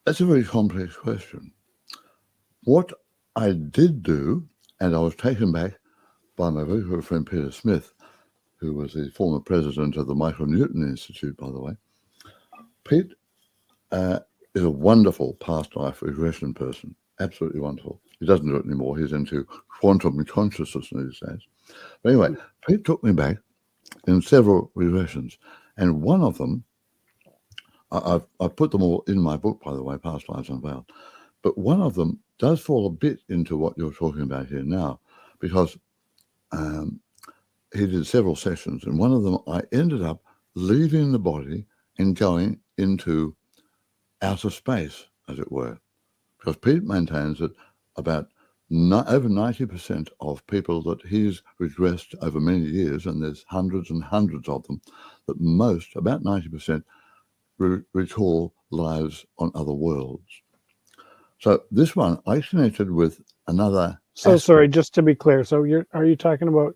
That's a very complex question. What I did do, and I was taken back by my very good friend Peter Smith, who was the former president of the Michael Newton Institute, by the way. Pete is a wonderful past life regression person, absolutely wonderful. He doesn't do it anymore. He's into quantum consciousness these days. But anyway, Pete took me back in several regressions, and one of them, I've put them all in my book, by the way, Past Lives Unveiled, but one of them does fall a bit into what you're talking about here now, because he did several sessions, and one of them I ended up leaving the body and going into outer space, as it were, because Pete maintains that about over 90% of people that he's regressed over many years, and there's hundreds and hundreds of them, that most, about 90%, recall lives on other worlds. So this one, I connected with another So aspect. sorry, just to be clear. So are you talking about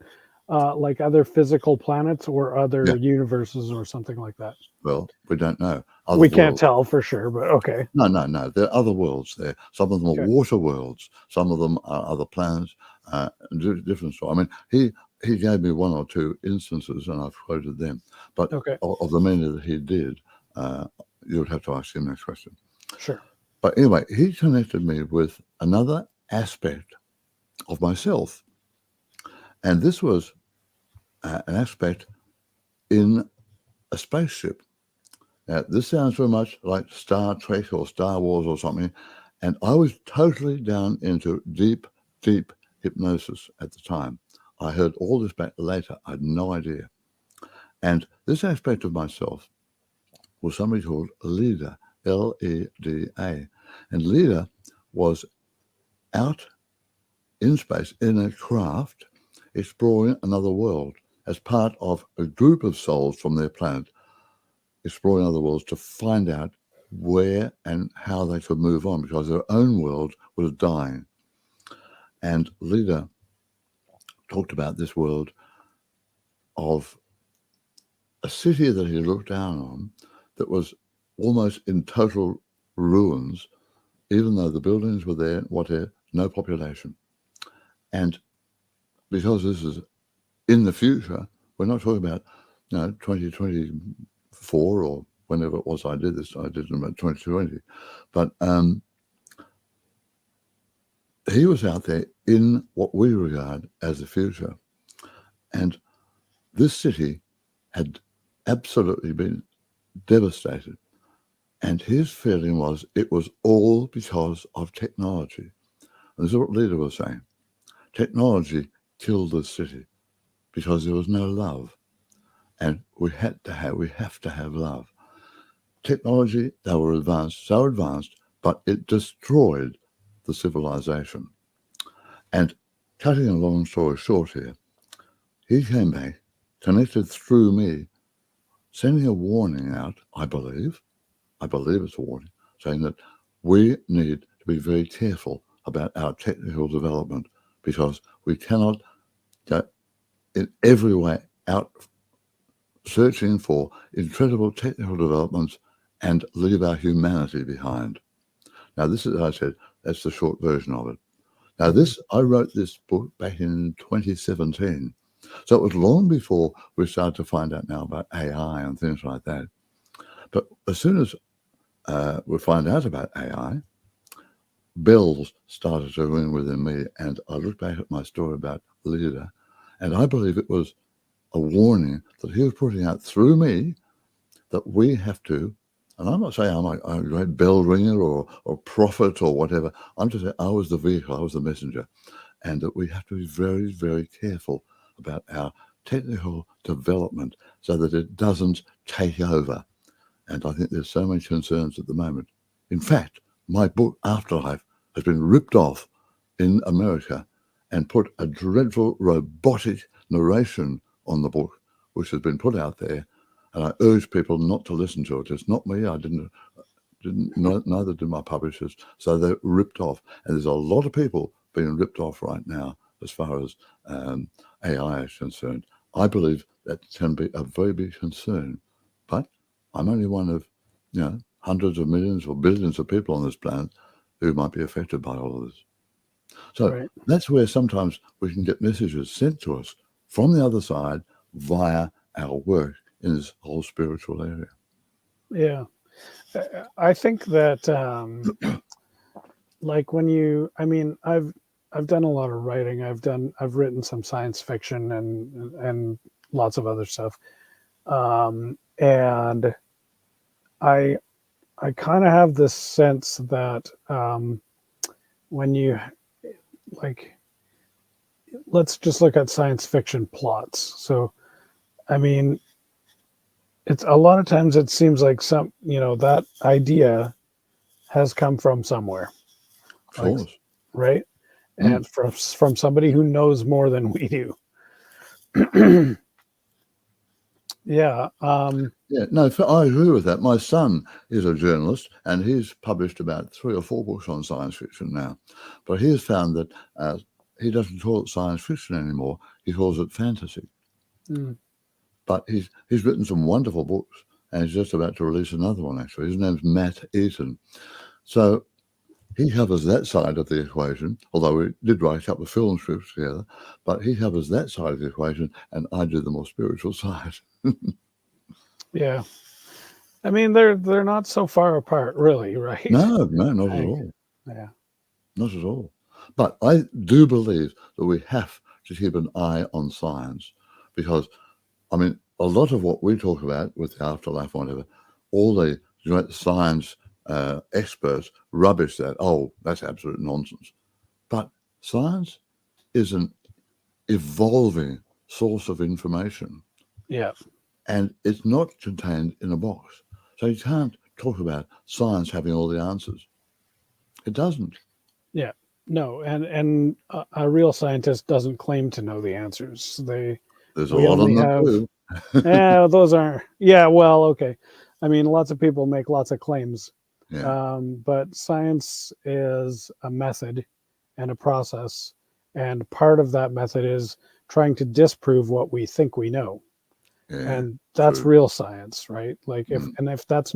like other physical planets or Yeah. other universes or something like that? Well, we don't know. Other We can't worlds. tell for sure, but okay. No, no, no. There are other worlds there. Some of them are Okay. water worlds. Some of them are other planets. Different story. I mean, he gave me one or two instances, and I've quoted them. But Okay. of the many that he did, you would have to ask him next question. Sure. But anyway, he connected me with another aspect of myself, and this was an aspect in a spaceship. Now, this sounds very much like Star Trek or Star Wars or something, and I was totally down into deep, deep hypnosis at the time. I heard all this back later. I had no idea. And this aspect of myself was somebody called Leda, Leda. And Leda was out in space in a craft exploring another world as part of a group of souls from their planet exploring other worlds to find out where and how they could move on because their own world was dying. And Leda talked about this world of a city that he looked down on that was almost in total ruins, even though the buildings were there, whatever, no population. And because this is in the future, we're not talking about 2024 or whenever it was I did this. I did it about 2020. But he was out there in what we regard as the future. And this city had absolutely been devastated. And his feeling was it was all because of technology. And this is what Leda was saying. Technology killed this city because there was no love. And we have to have love. Technology, they were advanced, so advanced, but it destroyed the civilization. And cutting a long story short here, he came back, connected through me, sending a warning out, I believe it's a warning, saying that we need to be very careful about our technical development because we cannot go in every way out searching for incredible technical developments and leave our humanity behind. Now, this is, as I said, that's the short version of it. Now, I wrote this book back in 2017. So it was long before we started to find out now about AI and things like that. But as soon as we find out about AI, bells started to ring within me. And I look back at my story about Leda, and I believe it was a warning that he was putting out through me that we have to, and I'm not saying I'm a great bell ringer or prophet or whatever. I'm just saying I was the vehicle, I was the messenger, and that we have to be very, very careful about our technical development so that it doesn't take over. And I think there's so many concerns at the moment. In fact, my book, Afterlife, has been ripped off in America and put a dreadful robotic narration on the book, which has been put out there. And I urge people not to listen to it. It's not me. I didn't neither did my publishers. So they're ripped off. And there's a lot of people being ripped off right now as far as AI is concerned. I believe that can be a very big concern. But I'm only one of, hundreds of millions or billions of people on this planet who might be affected by all of this. So that's where sometimes we can get messages sent to us from the other side via our work in this whole spiritual area. Yeah. I think that like I've done a lot of writing. I've written some science fiction and lots of other stuff. And I kind of have this sense that when you like, let's just look at science fiction plots. So, I mean, it's a lot of times it seems like that idea has come from somewhere, Of course. right? And from somebody who knows more than we do. Yeah. Yeah, no, I agree with that. My son is a journalist and he's published about 3 or 4 books on science fiction now. But he has found that he doesn't call it science fiction anymore. He calls it fantasy. Mm. But he's written some wonderful books, and he's just about to release another one, actually. His name's Matt Eaton. So he covers that side of the equation, although we did write a couple of film scripts together, but he covers that side of the equation, and I do the more spiritual side. Yeah. I mean, they're not so far apart, really, right? No, not at Like, all. yeah. Not at all. But I do believe that we have to keep an eye on science because, I mean, a lot of what we talk about with the afterlife, whatever, all the science experts rubbish that. Oh, that's absolute nonsense. But science is an evolving source of information, Yeah. and it's not contained in a box. So you can't talk about science having all the answers. It doesn't. Yeah. No, and a real scientist doesn't claim to know the answers. There's a We lot only on them have, too. those aren't, yeah, well, okay. I mean, lots of people make lots of claims, Yeah, but science is a method and a process, and part of that method is trying to disprove what we think we know, yeah, and that's true. real science, right? Like Mm, if that's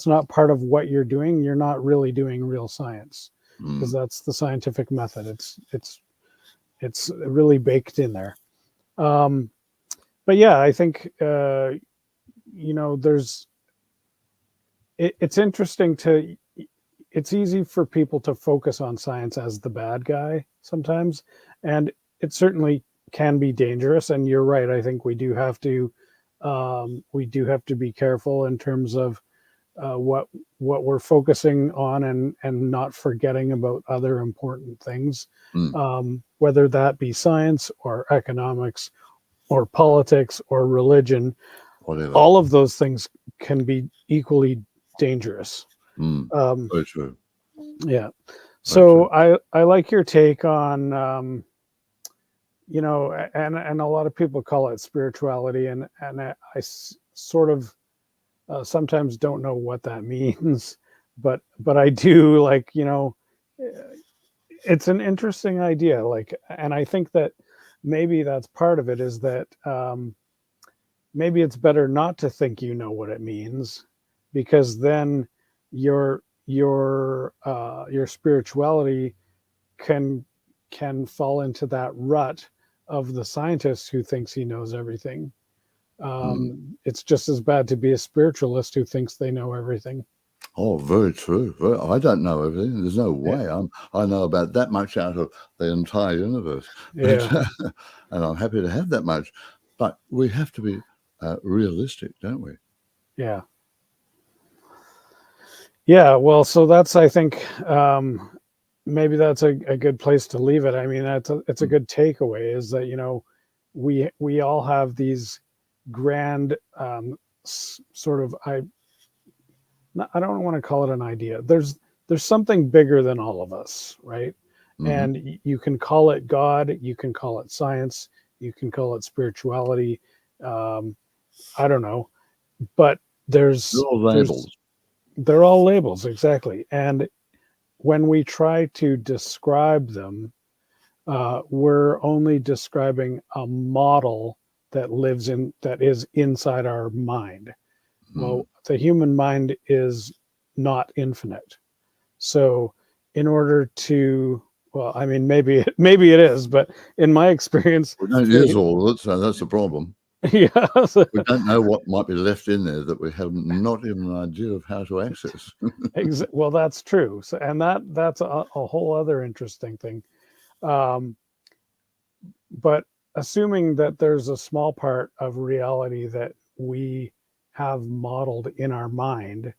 not part of what you're doing, you're not really doing real science, because mm. that's the scientific method. It's really baked in there. Um, but yeah, I think there's it's interesting to it's easy for people to focus on science as the bad guy sometimes, and it certainly can be dangerous. And you're right. I think we do have to be careful in terms of what we're focusing on, and not forgetting about other important things, Mm, whether that be science or economics or politics or religion. whatever. All of those things can be equally dangerous. Mm, Um, very true. yeah. Very So true. I like your take on and a lot of people call it spirituality, and sort of sometimes don't know what that means, but I do, like, it's an interesting idea, like, and I think that maybe that's part of it, is that maybe it's better not to think you know what it means, because then your spirituality can fall into that rut of the scientist who thinks he knows everything. Mm. It's just as bad to be a spiritualist who thinks they know everything. Oh, very true. I don't know everything. There's no Yeah, way. I know about that much out of the entire universe, but yeah, and I'm happy to have that much. But we have to be realistic, don't we? yeah, yeah. Well, so that's, I think, maybe that's a good place to leave it. I mean, it's a Mm, good takeaway, is that we all have these grand, sort of, I don't want to call it an idea. There's something bigger than all of us, right? mhm. And you can call it God, you can call it science, you can call it spirituality. Um, I don't know, but They're all there's labels. they're all labels, exactly. And when we try to describe them, we're only describing a model that is inside our mind. Mm. Well, the human mind is not infinite. So, in order to, well, I mean, maybe it is, but in my experience, We don't use they, all of it, so that's the problem. yeah, We don't know what might be left in there that we have not even an idea of how to access. well, that's true. So, and that's a whole other interesting thing. Um, but assuming that there's a small part of reality that we have modeled in our mind,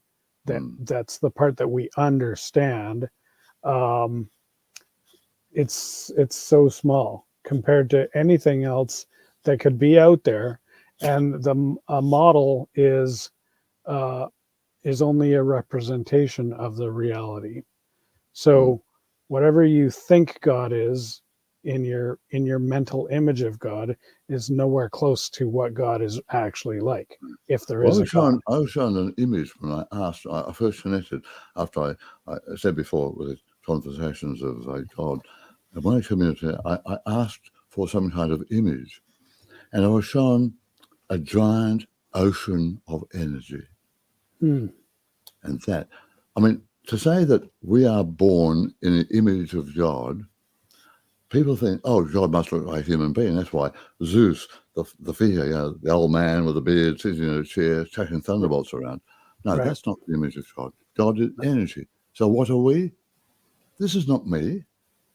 Mm, that's the part that we understand. um, it's so small compared to anything else that could be out there, and the a model uh, is only a representation of the reality. mm. So whatever you think God is, in your mental image of God, is nowhere close to what God is actually like, if there Well, is a God. I was shown an image when I first connected after I said before with the conversations of God. in my community, I asked for some kind of image, and I was shown a giant ocean of energy. Hmm. And that, I mean, to say that we are born in the image of God, people think, oh, God must look like a human being. That's why Zeus, the figure, the old man with the beard sitting in a chair, chucking thunderbolts around. No, Right. that's not the image of God. God is energy. So what are we? This is not me.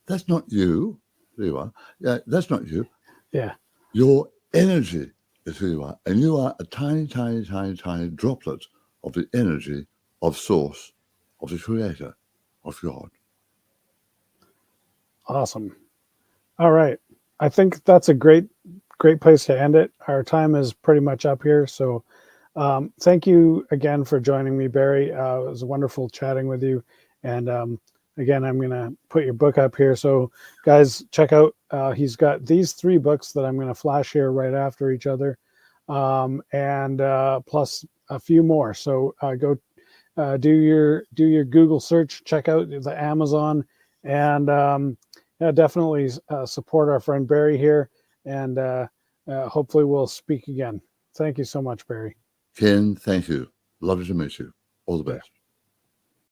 That's not you. There you are. Yeah, that's not you. Yeah. Your energy is who you are. And you are a tiny, tiny, tiny, tiny droplet of the energy of Source, of the Creator, of God. Awesome. All right. I think that's a great place to end it. Our time is pretty much up here. So thank you again for joining me, Barry. It was wonderful chatting with you. And again, I'm going to put your book up here. So, guys, check out. He's got these 3 books that I'm going to flash here right after each other, and plus a few more. So go do your Google search. Check out the Amazon, and yeah, definitely support our friend Barry here. And hopefully, we'll speak again. Thank you so much, Barry. Ken, thank you. Lovely to meet you. All the Yeah. best.